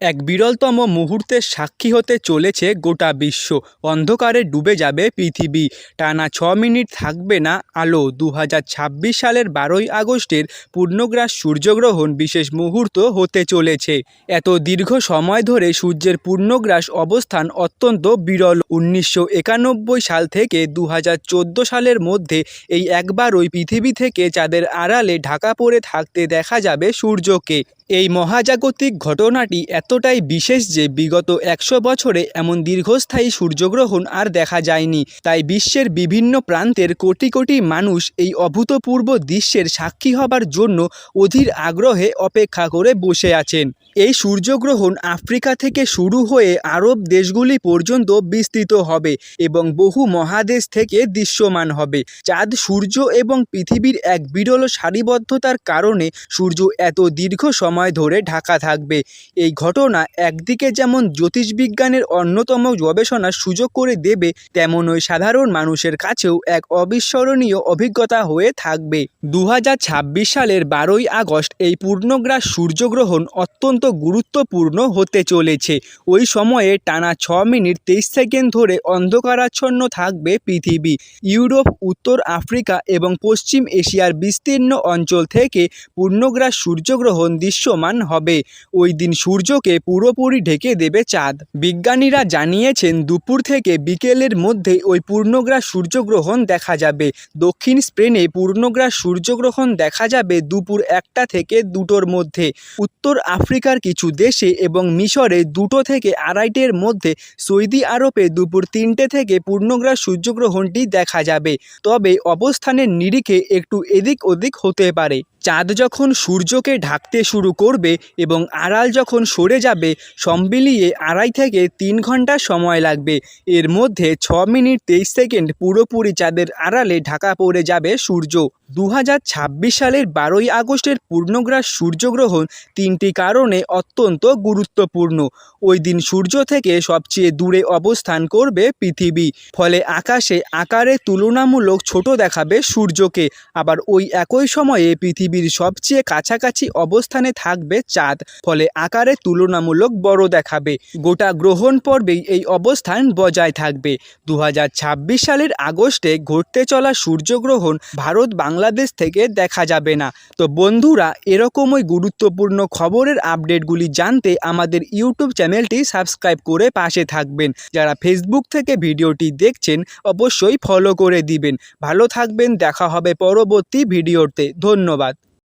এক বিরলতম মুহূর্তের সাক্ষী হতে চলেছে গোটা বিশ্ব। অন্ধকারে ডুবে যাবে পৃথিবী, টানা 6 মিনিট থাকবে না আলো। 2026 সালের 12ই আগস্টের পূর্ণগ্রাস সূর্যগ্রহণ বিশেষ মুহূর্ত হতে চলেছে। এত দীর্ঘ সময় ধরে সূর্যের পূর্ণগ্রাস অবস্থান অত্যন্ত বিরল। 1991 সাল থেকে 2014 সালের মধ্যে এই একবারই পৃথিবী থেকে চাঁদের আড়ালে ঢাকা পড়ে থাকতে দেখা যাবে সূর্যকে। এই মহাজাগতিক ঘটনাটি এতটাই বিশেষ যে বিগত 100 বছরে এমন দীর্ঘস্থায়ী সূর্যগ্রহণ আর দেখা যায়নি। তাই বিশ্বের বিভিন্ন প্রান্তের কোটি কোটি মানুষ এই অভূতপূর্ব দৃশ্যের সাক্ষী হবার জন্য অধীর আগ্রহে অপেক্ষা করে বসে আছেন। এই সূর্যগ্রহণ আফ্রিকা থেকে শুরু হয়ে আরব দেশগুলি পর্যন্ত বিস্তৃত হবে এবং বহু মহাদেশ থেকে দৃশ্যমান হবে। চাঁদ, সূর্য এবং পৃথিবীর এক বিরল সারিবদ্ধতার কারণে সূর্য এত দীর্ঘ সময় ধরে ঢাকা থাকবে। এই ঘটনা একদিকে যেমন জ্যোতিষবিজ্ঞানের অন্যতম গবেষণার সুযোগ করে দেবে, তেমনই সাধারণ মানুষের কাছেও এক অবিস্মরণীয় অভিজ্ঞতা হয়ে থাকবে। 2026 সালের 12ই আগস্ট এই পূর্ণগ্রাস সূর্যগ্রহণ অত্যন্ত গুরুত্বপূর্ণ হতে চলেছে। ওই সময়ে টানা 6 মিনিট 23 সেকেন্ড ধরে অন্ধকারাচ্ছন্ন থাকবে পৃথিবী। ইউরোপ, উত্তর আফ্রিকা এবং পশ্চিম এশিয়ার বিস্তীর্ণ অঞ্চল থেকে পূর্ণগ্রাস সূর্যগ্রহণ দৃশ্যমান হবে। ওই দিন সূর্যকে পুরোপুরি ঢেকে দেবে চাঁদ। বিজ্ঞানীরা জানিয়েছেন দুপুর থেকে বিকেলের মধ্যে ওই পূর্ণগ্রাস সূর্যগ্রহণ দেখা যাবে। দক্ষিণ স্পেনে পূর্ণগ্রাস সূর্যগ্রহণ দেখা যাবে দুপুর 1টা থেকে 2টোর মধ্যে। উত্তর আফ্রিকার কিছু দেশে এবং মিশরে 2টো থেকে 2:30-এর মধ্যে। সৌদি আরবে দুপুর 3টে থেকে পূর্ণগ্রাস সূর্যগ্রহণটি দেখা যাবে, তবে অবস্থানের নিরিখে একটু এদিক ওদিক হতে পারে। চাঁদ যখন সূর্যকে ঢাকতে শুরু করবে এবং আড়াল যখন সরে যাবে, সব মিলিয়ে 2.5 থেকে 3 ঘন্টা সময় লাগবে। এর মধ্যে 6 মিনিট 23 সেকেন্ড পুরোপুরি চাঁদের আড়ালে ঢাকা পড়ে যাবে সূর্য। 2026 সালের 12ই আগস্টের পূর্ণগ্রাস সূর্যগ্রহণ 3টি কারণে অত্যন্ত গুরুত্বপূর্ণ। ওই দিন সূর্য থেকে সবচেয়ে দূরে অবস্থান করবে পৃথিবী, ফলে আকাশে আকারে তুলনামূলক ছোট দেখাবে সূর্যকে। আবার ওই একই সময়ে পৃথিবীর সবচেয়ে কাছাকাছি অবস্থানে থাকবে চাঁদ, ফলে আকারে তুলনামূলক বড় দেখাবে। গোটা গ্রহণ পর্বেই এই অবস্থান বজায় থাকবে। 2026 সালের আগস্টে ঘটতে চলা সূর্যগ্রহণ ভারত বাংলাদেশ থেকে দেখা যাবে না। তো বন্ধুরা, এরকমই গুরুত্বপূর্ণ খবরের আপডেটগুলি জানতে আমাদের ইউটিউব চ্যানেলটি সাবস্ক্রাইব করে পাশে থাকবেন। যারা ফেসবুক থেকে ভিডিওটি দেখছেন অবশ্যই ফলো করে দিবেন। ভালো থাকবেন, দেখা হবে পরবর্তী ভিডিওতে। ধন্যবাদ।